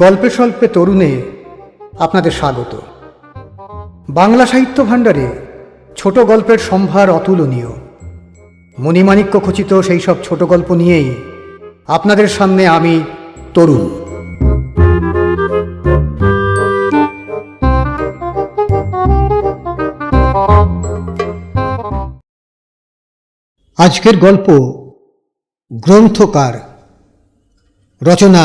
গল্পে স্বল্পে তরুণে আপনাদের স্বাগত। বাংলা সাহিত্য ভাণ্ডারে ছোট গল্পের সম্ভার অতুলনীয়। মণিমাণিক্য খচিত সেই সব ছোট গল্প নিয়েই আপনাদের সামনে আমি তরুণ। আজকের গল্প গ্রন্থকার, রচনা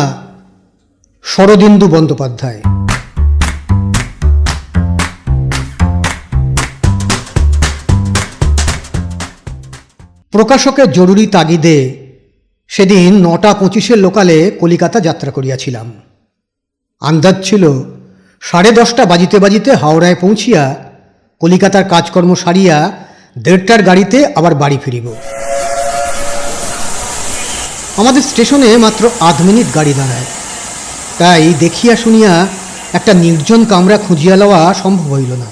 শরদিন্দু বন্দ্যোপাধ্যায়। প্রকাশকের জরুরি তাগিদে সেদিন ৯:২৫ লোকালে কলিকাতা যাত্রা করিয়াছিলাম। আন্দাজ ছিল 10:30 বাজিতে বাজিতে হাওড়ায় পৌঁছিয়া কলিকাতার কাজকর্ম সারিয়া 1:30টার গাড়িতে আবার বাড়ি ফিরিব। আমাদের স্টেশনে মাত্র 8 মিনিট গাড়ি দাঁড়ায়। তাই দেখিয়া শুনিয়া একটা নির্জন কামরা খুঁজিয়া লওয়া সম্ভব হইল না।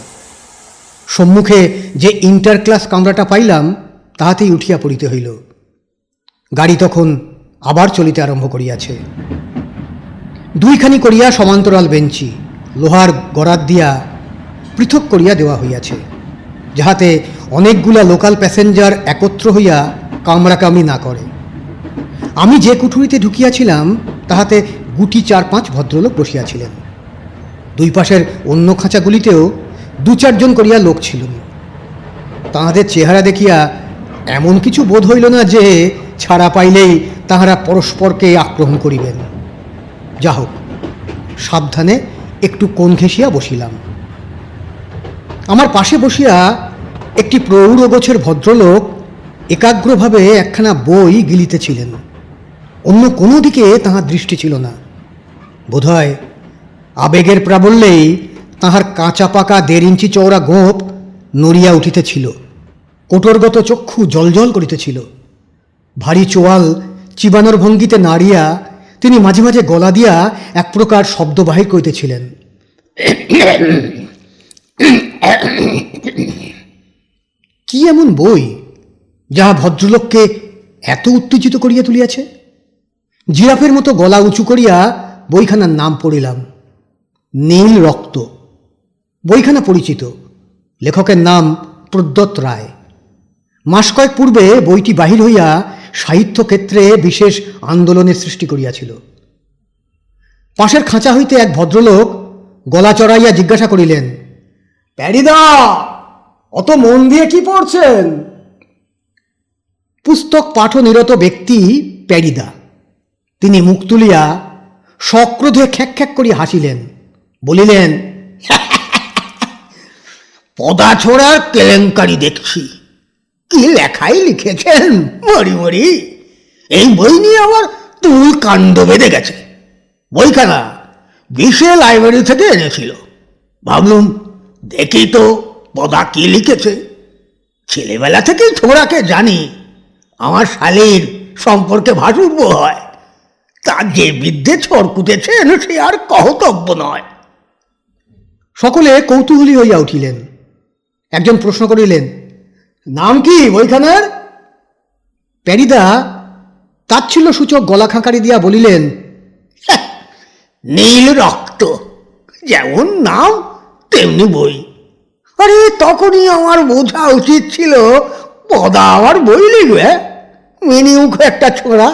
সম্মুখে যে ইন্টার ক্লাস কামরাটা পাইলাম তাহাতেই উঠিয়া পড়িতে হইল। গাড়ি তখন আবার চলিতে আরম্ভ করিয়াছে। 2খানি করিয়া সমান্তরাল বেঞ্চি লোহার গরাদ দিয়া পৃথক করিয়া দেওয়া হইয়াছে, যাহাতে অনেকগুলা লোকাল প্যাসেঞ্জার একত্র হইয়া কামড়াকামড়ি না করে। আমি যে কুঠুরিতে ঢুকিয়াছিলাম তাহাতে গুটি 4-5 ভদ্রলোক বসিয়াছিলেন। দুই পাশের অন্য খাঁচাগুলিতেও 2-4 জন করিয়া লোক ছিলেন। তাহাদের চেহারা দেখিয়া এমন কিছু বোধ হইল না যে ছাড়া পাইলেই তাহারা পরস্পরকে আক্রমণ করিবেন। যা হোক, সাবধানে একটু কোণ ঘেঁষিয়া বসিলাম। আমার পাশে বসিয়া একটি প্রৌঢ় গোছের ভদ্রলোক একাগ্রভাবে একখানা বই গিলিতেছিলেন। অন্য কোনো দিকে তাহার দৃষ্টি ছিল না। বোধহয় আবেগের প্রাবল্যেই তাহার কাঁচা পাকা 1.5 ইঞ্চি চওড়া গোঁপ নড়িয়া উঠিতেছিল। কোটরগত চক্ষু জলজল করিতেছিল। ভারী চোয়াল চিবানোর ভঙ্গিতে নাড়িয়া তিনি মাঝে মাঝে গলা দিয়া এক প্রকার শব্দ বাহির করিতেছিলেন। কি এমন বই যাহা ভদ্রলোককে এত উত্তেজিত করিয়া তুলিয়াছে? জিরাফের মতো গলা উঁচু করিয়া বইখানার নাম পড়িলাম, নীল রক্ত। বইখানা পরিচিত, লেখকের নাম প্রদ্যোৎ রায়। মাস কয়েক পূর্বে বইটি বাহির হইয়া সাহিত্য ক্ষেত্রে বিশেষ আন্দোলনের সৃষ্টি করিয়াছিল। পাশের খাঁচা হইতে এক ভদ্রলোক গলা চড়াইয়া জিজ্ঞাসা করিলেন, প্যারিদা, অত মন দিয়ে কি পড়ছেন? পুস্তক পাঠনিরত ব্যক্তি প্যারিদা। তিনি মুখ তুলিয়া সক্রোধে খ্যাক খ্যাক করিয়া হাসিলেন, বলিলেন, পদা ছোড়ার কেলেঙ্কারি দেখছি। কি লেখাই লিখেছেন মরি মরি! এই বই নিয়ে আমার তুল কাণ্ড বেঁধে গেছে। বইখানা বিশে লাইব্রেরি থেকে এনেছিল। ভাবলুম দেখি তো পদা কি লিখেছে। ছেলেবেলা থেকেই ছোড়াকে জানি। আমার শালীর সম্পর্কে ভাসুর্য হয়। তার যে বিদ্যে ছড়কুটেছেন সে আর কহতব্য নয়। সকলে কৌতূহলী হইয়া উঠিলেন। একজন প্রশ্ন করিলেন, নাম কি বইখানার? প্যারিদা তাচ্ছিল্য সূচক গলা খাঁকারি দিয়া বলিলেন, নীল রক্ত। যেমন নাম তেমনি বই। আরে তখনই আমার বোঝা উচিত ছিল পদা আমার বই লিখবে। মিনিমুখ একটা ছোড়া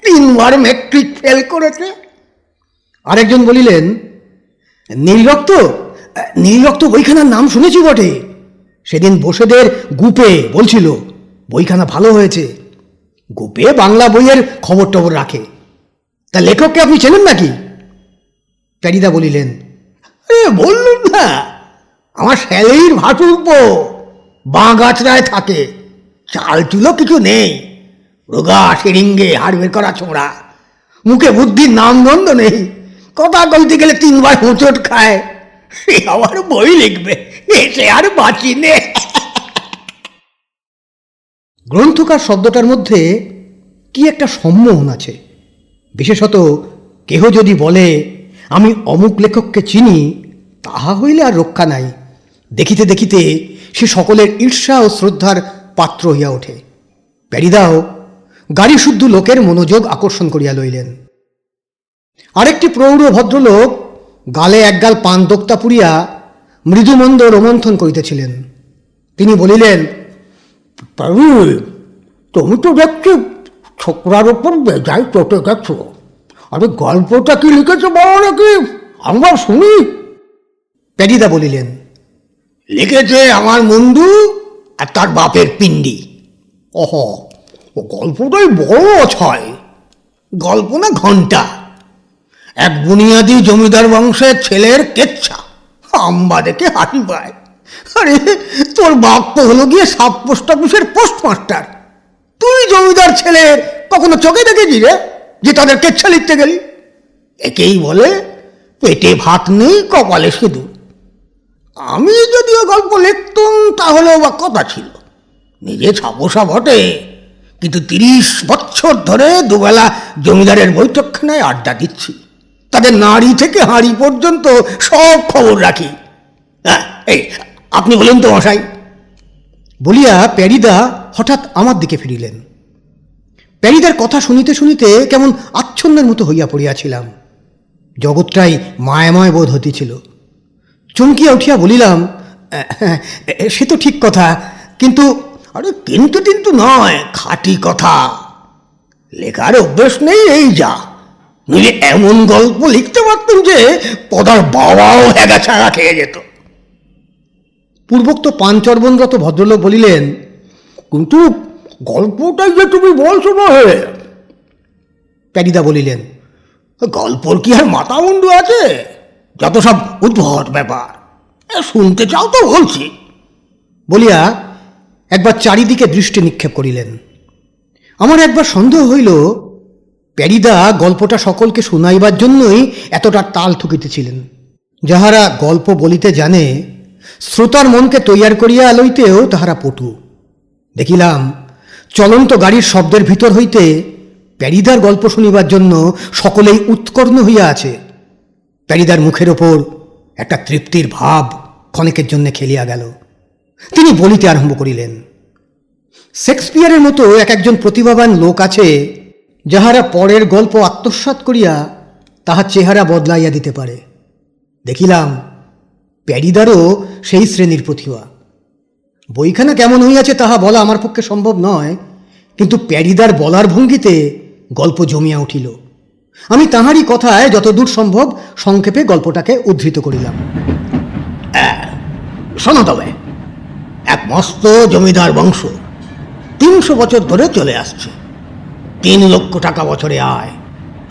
3 বার ম্যাট্রিক ফেল করেছে। আরেকজন বলিলেন, নীল রক্ত? নীল রক্ত বইখানার নাম শুনেছি বটে। সেদিন বসেদের গুপে বলছিল বইখানা ভালো হয়েছে। গুপে বাংলা বইয়ের খবর টবর রাখে। তা লেখককে আপনি চেনেন নাকি? প্যারিদা বলিলেন, বললুম না, আমার শ্যালীর ভাসুর্য বাঁগাছড়ায় থাকে। চাল চুলো কিছু নেই। রোগা সিরিঙ্গে হাড় বের করা ছোঁড়া। মুখে বুদ্ধির নামগন্ধ নেই। কথা কইতে গেলে 3 বার হোঁচট খায়। সে আবার বই লিখবে, এসে আর বাঁচি নে। গ্রন্থকার শব্দটার মধ্যে কি একটা সম্মোহন আছে। বিশেষত কেহ যদি বলে আমি অমুক লেখককে চিনি, তাহা হইলে আর রক্ষা নাই। দেখিতে দেখিতে সে সকলের ঈর্ষা ও শ্রদ্ধার পাত্র হইয়া ওঠে। প্যারিদাও গাড়ি শুদ্ধ লোকের মনোযোগ আকর্ষণ করিয়া লইলেন। আরেকটি প্রৌঢ় ভদ্রলোক গালে একগাল পান দোক্তা পুরিয়া মৃদুমন্দ রোমন্থন করিতেছিলেন। তিনি বলিলেন, তুমি তো দেখছি ছোকরার ওপর বেজায় চটে গেছ। আরে গল্পটা কি লিখেছে বলো নাকি, আমরা শুনি। প্যারিদা বলিলেন, লিখেছে আমার মুন্ডু আর তার বাপের পিণ্ডি। ওহ, ও গল্পটাই বড় ছয়। গল্প না ঘন্টা। এক বুনিয়াদি জমিদার বংশের ছেলের কেচ্ছা, আম্বা দেখে হাসি পায়। আরে তোর বাপ তো হলো গিয়ে সাব পোস্ট অফিসের পোস্টমাস্টার। তুই জমিদার ছেলের কখনো চোখে দেখেছি রে যে তাদের কেচ্ছা লিখতে গেলি? একেই বলে পেটে ভাত নেই, কপালে সিঁদুর। আমি যদিও গল্প লিখতুম তাহলেও বা কথা ছিল। নিজে ছাপোসা বটে, কিন্তু 30 বছর ধরে দুবেলা জমিদারের বৈঠকখানায় আড্ডা দিচ্ছি। তাদের নাড়ি থেকে হাঁড়ি পর্যন্ত সব খবর রাখি। এই আপনি বলেন তো মশাই, বলিয়া প্যারিদা হঠাৎ আমার দিকে ফিরিলেন। প্যারিদার কথা শুনিতে শুনিতে কেমন আচ্ছন্নের মতো হইয়া পড়িয়াছিলাম। জগৎটাই মায়াময় বোধ হইতেছিল। চমকিয়া উঠিয়া বলিলাম, সে তো ঠিক কথা, কিন্তু। আরে কিন্তু কিন্তু নয়, খাঁটি কথা। লেখার অভ্যেস নেই এই যা, নইলে এমন গল্প লিখতে পারতুম যে পদার বাবাও হেগা ছাড়া খেয়ে যেত। পূর্বোক্ত পাঞ্চর্বণরত ভদ্রলোক বলিলেন, কিন্তু গল্পটাই যে তুমি বলছো নহে। প্যারিদা বলিলেন, গল্পর কি আর মাথা মুন্ডু আছে? যত সব উদ্ভট ব্যাপার। শুনতে চাও তো বলছি, বলিয়া একবার চারিদিকে দৃষ্টি নিক্ষেপ করিলেন। আমার একবার সন্দেহ হইল প্যারিদা গল্পটা সকলকে শুনাইবার জন্যই এতটা তাল ঠুকিতেছিলেন। যাহারা গল্প বলিতে জানে, শ্রোতার মনকে তৈয়ার করিয়া লইতেও তাহারা পটু। দেখিলাম চলন্ত গাড়ির শব্দের ভিতর হইতে প্যারিদার গল্প শুনিবার জন্য সকলেই উৎকর্ণ হইয়া আছে। প্যারিদার মুখের ওপর একটা তৃপ্তির ভাব ক্ষণেকের জন্য খেলিয়া গেল। তিনি বলিতে আরম্ভ করিলেন, শেক্সপিয়ারের মতো একজন প্রতিভাবান লোক আছে, যাহারা পরের গল্প আত্মসাৎ করিয়া তাহার চেহারা বদলাইয়া দিতে পারে। দেখিলাম প্যারিদারও সেই শ্রেণীর প্রতিভা। বইখানা কেমন হইয়াছে তাহা বলা আমার পক্ষে সম্ভব নয়, কিন্তু প্যারিদার বলার ভঙ্গিতে গল্প জমিয়া উঠিল। আমি তাহারই কথায় যতদূর সম্ভব সংক্ষেপে গল্পটাকে উদ্ধৃত করিলাম। শোনো তবে, এক মস্ত জমিদার বংশ 300 বছর ধরে চলে আসছে। 3 লক্ষ টাকা বছরে আয়,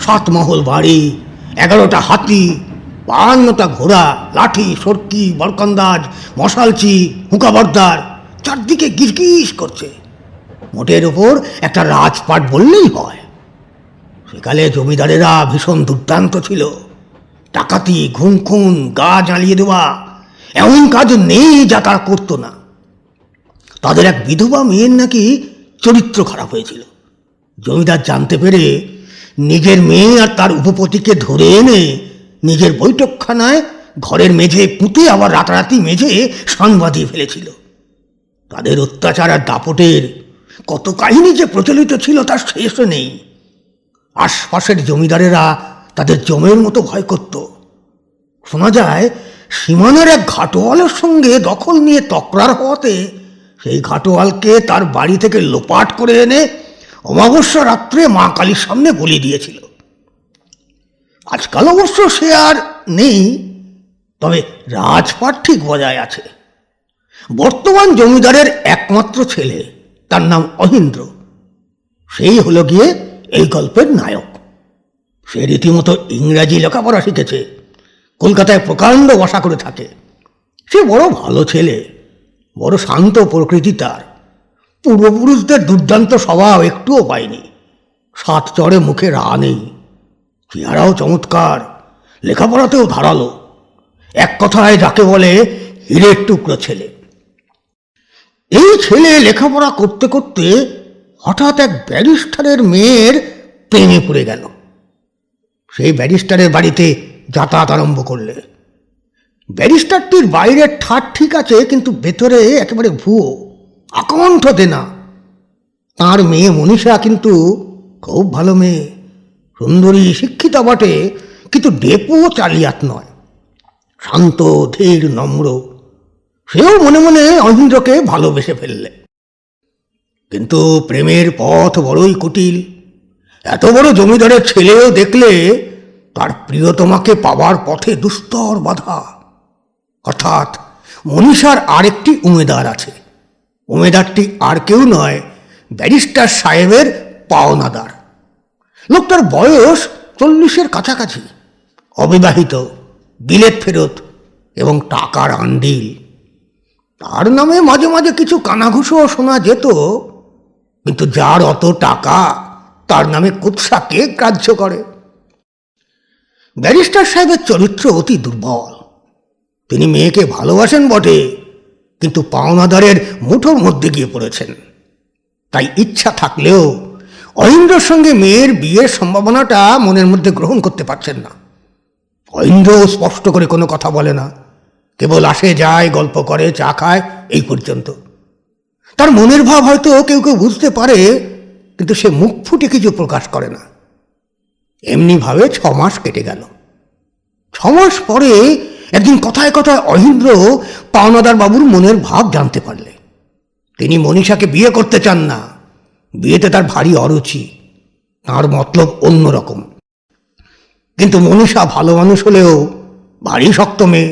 7 মহল বাড়ি, 11টা হাতি, 52টা ঘোড়া, লাঠি, সরকি, বরকন্দাজ, মশালচি, হুঁকাবর্দার চারদিকে গিরগিস করছে। মোটের ওপর একটা রাজপাট বললেই হয়। সেকালে জমিদারেরা ভীষণ দুর্দান্ত ছিল। ডাকাতি, ঘুমখুন, গা জ্বালিয়ে দেওয়া এমন কাজ নেই যা তারা করতো না। তাদের এক বিধবা মেয়ের নাকি চরিত্র খারাপ হয়েছিল। জমিদার জানতে পেরে নিজের মেয়ে আর তার উপপতিকে ধরে এনে নিজের বৈঠকখানায় ঘরের মেঝে পুঁতে আবার রাতারাতি মেঝে সান বাঁধিয়ে ফেলেছিল। তাদের অত্যাচার আর দাপটের কত কাহিনী যে প্রচলিত ছিল তার শেষ নেই। আশপাশের জমিদারেরা তাদের জমের মতো ভয় করত। শোনা যায় সীমানার এক ঘাটোয়ালের সঙ্গে দখল নিয়ে তকরার হওয়াতে সেই ঘাটোয়ালকে তার বাড়ি থেকে লোপাট করে এনে অমাবস্যা রাত্রে মা কালীর সামনে বলি দিয়েছিল। আজকাল অবশ্য সে আর নেই, তবে রাজপাট ঠিক বজায় আছে। বর্তমান জমিদারের একমাত্র ছেলে, তার নাম অহিন্দ্র, সেই হলো গিয়ে এই গল্পের নায়ক। সে রীতিমতো ইংরাজি লেখাপড়া শিখেছে, কলকাতায় প্রকাণ্ড বাসা করে থাকে। সে বড় ভালো ছেলে, বড় শান্ত প্রকৃতি তার। পূর্বপুরুষদের দুর্দান্ত স্বভাব একটুও পায়নি। 7 চড়ে মুখে রা নেই। চেহারাও চমৎকার, লেখাপড়াতেও ধারালো। এক কথায় যাকে বলে হীরের টুকরো ছেলে। এই ছেলে লেখাপড়া করতে করতে হঠাৎ এক ব্যারিস্টারের মেয়ের প্রেমে পড়ে গেল। সেই ব্যারিস্টারের বাড়িতে যাতায়াত আরম্ভ করলে। ব্যারিস্টারটির বাইরের ঠাট ঠিক আছে, কিন্তু ভেতরে একেবারে ভুয়ো। আকণ্ঠ দেনা। তাঁর মেয়ে মনীষা কিন্তু খুব ভালো মেয়ে, সুন্দরী, শিক্ষিতা বটে, কিন্তু ডেপো চালিয়াত নয়, শান্ত, ধীর, নম্র। সেও মনে মনে অহিন্দ্রকে ভালোবেসে ফেললে। কিন্তু প্রেমের পথ বড়ই কুটিল। এত বড় জমিদারের ছেলেও দেখলে তার প্রিয়তমাকে পাবার পথে দুস্তর বাধা। অর্থাৎ মনীষার আরেকটি উমেদার আছে। উমেদারটি আর কেউ নয়, ব্যারিস্টার সাহেবের পাওনাদার। লোকটার বয়স 40-এর কাছাকাছি, অবিবাহিত, বিলেত ফেরত এবং টাকার আন্ডিল। তার নামে মাঝে মাঝে কিছু কানাঘুষোও শোনা যেত, কিন্তু যার অত টাকা তার নামে কুৎসাকে গ্রাহ্য করে। ব্যারিস্টার সাহেবের চরিত্র অতি দুর্বল। তিনি মেয়েকে ভালোবাসেন বটে, কিন্তু পাওনাদারের মুঠোর মধ্যে গিয়ে পড়েছেন। তাই ইচ্ছা থাকলেও অহিন্দ্রর সঙ্গে মেয়ের বিয়ের সম্ভাবনাটা মনের মধ্যে গ্রহণ করতে পারছেন না। অহিন্দ্র স্পষ্ট করে কোনো কথা বলে না, কেবল আসে যায়, গল্প করে, চা খায়, এই পর্যন্ত। তার মনের ভাব হয়তো কেউ কেউ বুঝতে পারে, কিন্তু সে মুখ ফুটে কিছু প্রকাশ করে না। এমনিভাবে 6 মাস কেটে গেল। 6 মাস পরে একদিন কথায় কথায় অহিন্দ্র পাওনাদার বাবুর মনের ভাব জানতে পারলে। তিনি মনীষাকে বিয়ে করতে চান না, বিয়েতে তার ভারী অরুচি, তাঁর মতলব অন্যরকম। কিন্তু মনীষা ভালো মানুষ হলেও ভারী শক্ত মেয়ে,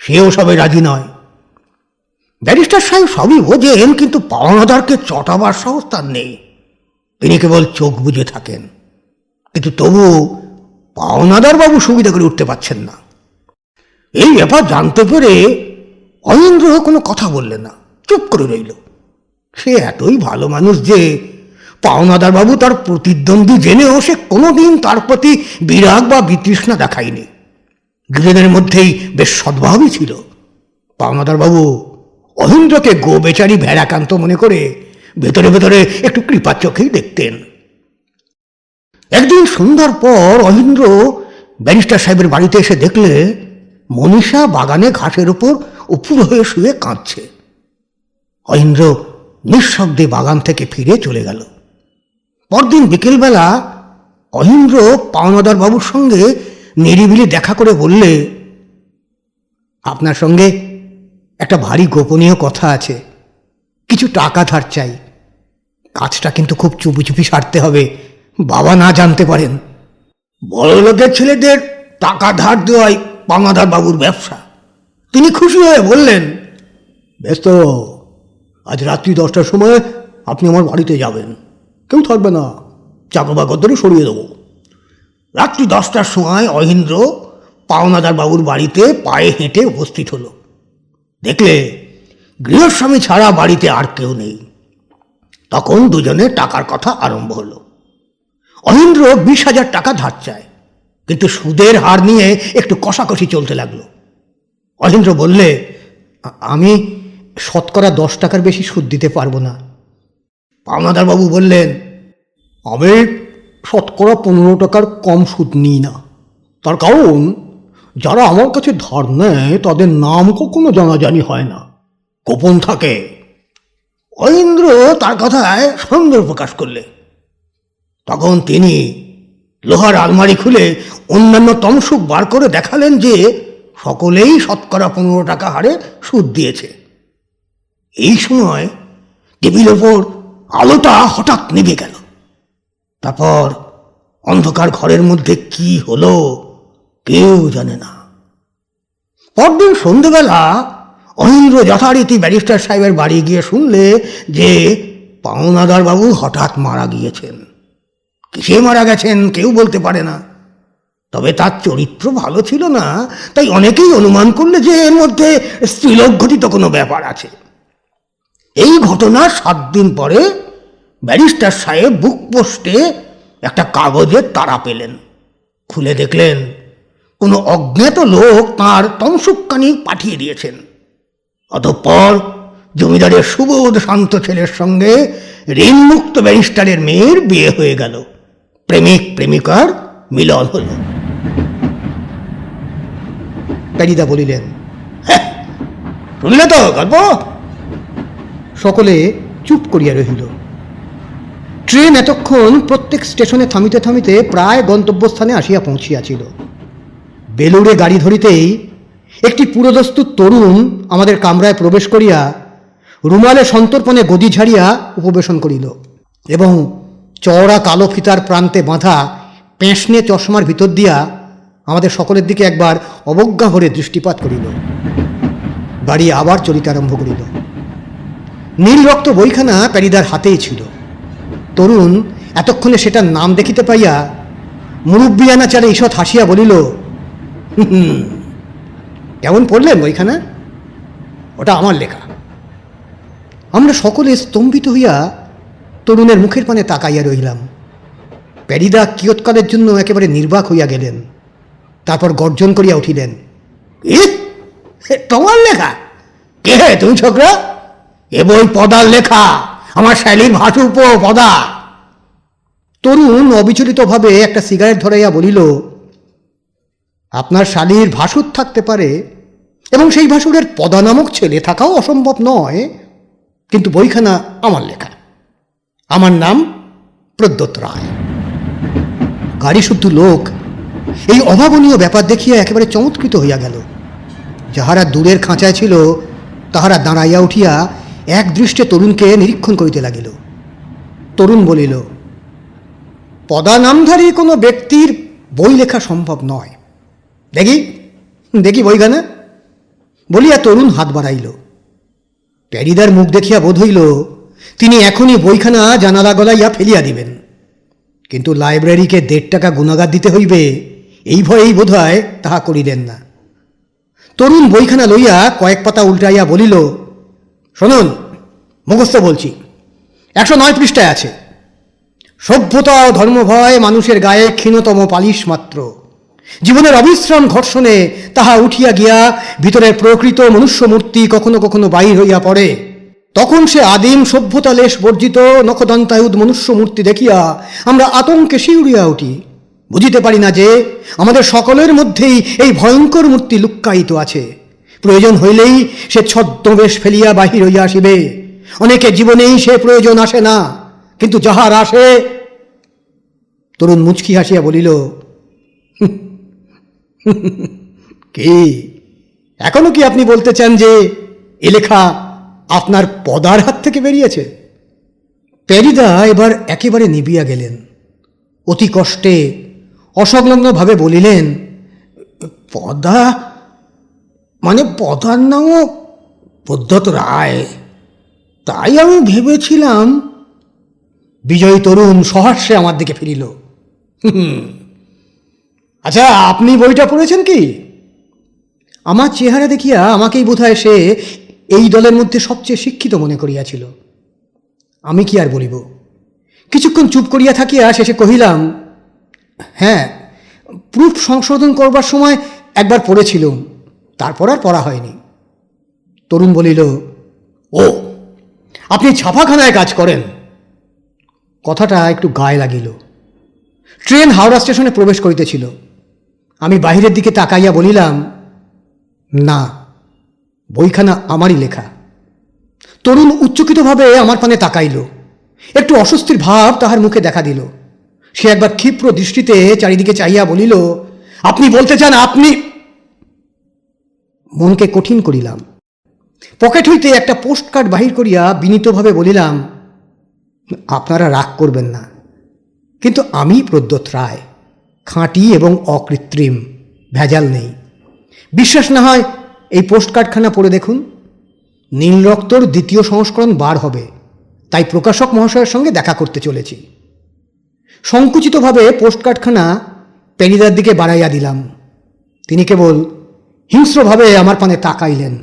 সেও সবে রাজি নয়। ব্যারিস্টার সাহেব সবই বোঝেন, কিন্তু পাওনাদারকে চটাবার সাহস তার নেই। তিনি কেবল চোখ বুজে থাকেন, কিন্তু তবু পাওনাদার বাবু সুবিধা করে উঠতে পারছেন না। এই ব্যাপার জানতে পেরে অহিন্দ্র কোনো কথা বললেন না, চুপ করে রইল। সে এতই ভালো মানুষ যে পাওনাদার বাবু তার প্রতিদ্বন্দ্বী জেনেও সে কোনোদিন তার প্রতি বিরাগ বা বিতৃষ্ণা দেখায়নি। দুজনের মধ্যেই বেশ সদ্ভাবই ছিল। পাওনাদার বাবু অহিন্দ্রকে গো বেচারি ভেড়াকান্ত মনে করে ভেতরে ভেতরে একটু কৃপার চোখেই দেখতেন। একদিন সন্ধ্যার পর অহিন্দ্র ব্যারিস্টার সাহেবের বাড়িতে এসে দেখলে মনীষা বাগানে ঘাসের ওপর উপুর হয়ে শুয়ে কাঁদছে। অহিন্দ্র নিঃশব্দে বাগান থেকে ফিরে চলে গেল। পরদিন বিকেলবেলা অহিন্দ্র পাওনাদার বাবুর সঙ্গে নিরিবিলি দেখা করে বললে, আপনার সঙ্গে একটা ভারী গোপনীয় কথা আছে, কিছু টাকা ধার চাই। কাজটা কিন্তু খুব চুপি চুপি সারতে হবে, বাবা না জানতে পারেন। বড় লোকের ছেলেদের টাকা ধার দেওয়াই পাওনাদার বাবুর ব্যবসা। তিনি খুশি হয়ে বললেন, বেশ তো, আজ রাত্রি 10টার সময় আপনি আমার বাড়িতে যাবেন, কেউ থাকবে না, চাকর বাকর ধরে সরিয়ে দেবো। রাত্রি 10টার সময় অহিন্দ্র পাওনাদার বাবুর বাড়িতে পায়ে হেঁটে উপস্থিত হলো। দেখলে গৃহস্বামী ছাড়া বাড়িতে আর কেউ নেই। তখন দুজনে টাকার কথা আরম্ভ হলো। অহিন্দ্র 20,000 টাকা ধার চায়, কিন্তু সুদের হার নিয়ে একটু কষাকষি চলতে লাগলো। অহিন্দ্র বললে, আমি শতকরা 10 টাকার বেশি সুদ দিতে পারবো না। পাওনাদার বাবু বললেন, আমি শতকরা 15 টাকার কম সুদ নিই না। তার কারণ, যারা আমার কাছে ধার নেয় তাদের নাম কখনো জানাজানি হয় না, গোপন থাকে। অহিন্দ্র তার কথায় সন্দেহ প্রকাশ করলে। তখন তিনি লোহার আলমারি খুলে অন্যান্য তমসুক বার করে দেখালেন যে সকলেই শতকরা 15 টাকা হারে সুদ দিয়েছে। এই সময় টেবিলের ওপর আলোটা হঠাৎ নিভে গেল। তারপর অন্ধকার ঘরের মধ্যে কি হলো কেউ জানে না। পরদিন সন্ধ্যেবেলা অহিন্দ্র যথারীতি ব্যারিস্টার সাহেবের বাড়ি গিয়ে শুনলে যে পাওনাদার বাবু হঠাৎ মারা গিয়েছেন। কিসে মারা গেছেন কেউ বলতে পারে না, তবে তার চরিত্র ভালো ছিল না, তাই অনেকেই অনুমান করলে যে এর মধ্যে স্ত্রীলোক ঘটিত কোনো ব্যাপার আছে। এই ঘটনার 7 দিন পরে ব্যারিস্টার সাহেব বুক পোস্টে একটা কাগজের তাড়া পেলেন। খুলে দেখলেন কোনো অজ্ঞাত লোক তাঁর তমসুকখানি পাঠিয়ে দিয়েছেন। অতঃপর জমিদারের সুবোধ শান্ত ছেলের সঙ্গে ঋণমুক্ত ব্যারিস্টারের মেয়ের বিয়ে হয়ে গেল। প্রেমিক প্রেমিকার মিলন হল। প্যারিদা বলিলেন, হ্যাঁ, শুনলে তো গল্প? সকলে চুপ করিয়া রহিল। ট্রেন এতক্ষণ প্রত্যেক স্টেশনে থামিতে থামিতে প্রায় গন্তব্যস্থানে আসিয়া পৌঁছিয়াছিল। বেলুড়ে গাড়ি ধরিতেই একটি পুরোদস্তুর তরুণ আমাদের কামরায় প্রবেশ করিয়া রুমালে সন্তর্পণে গদি ঝাড়িয়া উপবেশন করিল এবং চওড়া কালো ফিতার প্রান্তে বাঁধা পেঁশনে চশমার ভিতর দিয়া আমাদের সকলের দিকে একবার অবজ্ঞা ভরে দৃষ্টিপাত করিল। গাড়ি আবার চলিতে আরম্ভ করিল। নীল রক্ত বইখানা প্যারিদার হাতেই ছিল। তরুণ এতক্ষণে সেটার নাম দেখিতে পাইয়া মুরব্বিয়ানা চারে ঈষৎ হাসিয়া বলিল, কেমন পড়লেন বইখানা? ওটা আমার লেখা। আমরা সকলে স্তম্ভিত হইয়া তরুণের মুখের পানে তাকাইয়া রহিলাম। প্যারিদা কিয়ৎকালের জন্য একেবারে নির্বাক হইয়া গেলেন। তারপর গর্জন করিয়া উঠিলেন, তোমার লেখা? কে তুমি ছোকরা? এ বই পদার লেখা, আমার শালীর ভাসুপ পদা। তরুণ অবিচলিতভাবে একটা সিগারেট ধরাইয়া বলিল, আপনার শালীর ভাসুর থাকতে পারে এবং সেই ভাসুরের পদা নামক ছেলে থাকাও অসম্ভব নয়, কিন্তু বইখানা আমার লেখা। আমার নাম প্রদ্যোৎ রায়। গাড়ি শুদ্ধ লোক এই অভাবনীয় ব্যাপার দেখিয়া একেবারে চমৎকৃত হইয়া গেল। যাহারা দূরের খাঁচায় ছিল তাহারা দাঁড়াইয়া উঠিয়া এক দৃষ্টে তরুণকে নিরীক্ষণ করিতে লাগিল। তরুণ বলিল, পদা নামধারী কোনো ব্যক্তির বই লেখা সম্ভব নয়। দেখি দেখি বইখানা বলিয়া তরুণ হাত বাড়াইল। প্যারিদার মুখ দেখিয়া বোধ হইল তিনি এখনই বইখানা জানালা গলাইয়া ফেলিয়া দিবেন, কিন্তু লাইব্রেরিকে 1.5 টাকা গুণাগার দিতে হইবে এই ভয়েই বোধ হয় তাহা করিলেন না। তরুণ বইখানা লইয়া কয়েক পাতা উল্টাইয়া বলিল, শুনুন, মুখস্থ বলছি, 109 পৃষ্ঠায় আছে, সভ্যতা ও ধর্মভয় মানুষের গায়ে ক্ষীণতম পালিশ মাত্র। জীবনের অবিশ্রাম ঘর্ষণে তাহা উঠিয়া গিয়া ভিতরের প্রকৃত মনুষ্যমূর্তি কখনো কখনো বাহির হইয়া পড়ে। তখন সে আদিম সভ্যতা লেশ বর্জিত নখদন্তায়ুধ মনুষ্যমূর্তি দেখিয়া আমরা আতঙ্কে শিউরিয়া উঠি। বুঝিতে পারি না যে আমাদের সকলের মধ্যেই এই ভয়ঙ্কর মূর্তি লুক্কায়িত আছে। প্রয়োজন হইলেই সে ছদ্মবেশ ফেলিয়া বাহির হইয়া আসিবে। অনেকে জীবনেই সে প্রয়োজন আসে না, কিন্তু যাহার আসে। তরুণ মুচকি হাসিয়া বলিল, কি এখনো কি আপনি বলতে চান যে এ লেখা আপনার পদার হাত থেকে বেরিয়েছে? প্যারিদা এবার একেবারে নিবিয়া গেলেন। অতি কষ্টে অসংলগ্নভাবে বলিলেন, পদা মানে পদার নামও প্রদ্যোৎ রায়, তাই আমি ভেবেছিলাম। বিজয়ী তরুণ সহাস্যে আমার দিকে ফিরিল। আচ্ছা, আপনি বইটা পড়েছেন কি? আমার চেহারা দেখিয়া আমাকেই বোধহয় সে এই দলের মধ্যে সবচেয়ে শিক্ষিত মনে করিয়াছিল। আমি কি আর বলিব, কিছুক্ষণ চুপ করিয়া থাকিয়া শেষে কহিলাম, হ্যাঁ, প্রুফ সংশোধন করবার সময় একবার পড়েছিলুম, তারপর আর পড়া হয়নি। তরুণ বলিল, ও, আপনি ছাপাখানায় কাজ করেন? কথাটা একটু গায়ে লাগিল। ট্রেন হাওড়া স্টেশনে প্রবেশ করিতেছিল। আমি বাহিরের দিকে তাকাইয়া বলিলাম, না, বইখানা আমারই লেখা। তরুণ উচ্চকিতভাবে আমার পানে তাকাইল। একটু অস্বস্তির ভাব তাহার মুখে দেখা দিল। সে একবার ক্ষিপ্র দৃষ্টিতে চারিদিকে চাইয়া বলিল, আপনি বলতে চান আপনি? মনকে কঠিন করিলাম। পকেট হইতে একটা পোস্ট কার্ড বাহির করিয়া বিনীতভাবে বলিলাম, আপনারা রাগ করবেন না, কিন্তু আমি প্রদ্যোৎ রায়, খাঁটি এবং অকৃত্রিম, ভেজাল নেই। বিশ্বাস না হয় এই পোস্ট কার্ডখানা পড়ে দেখুন। নীল রক্তর 2য় সংস্করণ বার হবে, তাই প্রকাশক মহাশয়ের সঙ্গে দেখা করতে চলেছি। সংকুচিতভাবে পোস্ট কার্ডখানা প্যারিদার দিকে বাড়াইয়া দিলাম। তিনি কেবল হিংস্রভাবে আমার পানে তাকাইলেন।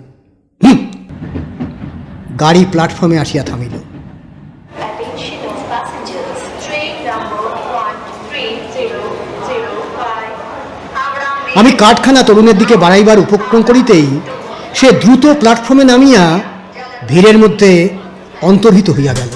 গাড়ি প্ল্যাটফর্মে আসিয়া থামিল। আমি কার্ডখানা তরুণের দিকে বাড়াইবার উপক্রম করিতেই সে দ্রুত প্ল্যাটফর্মে নামিয়া ভিড়ের মধ্যে অন্তর্হিত হইয়া গেল।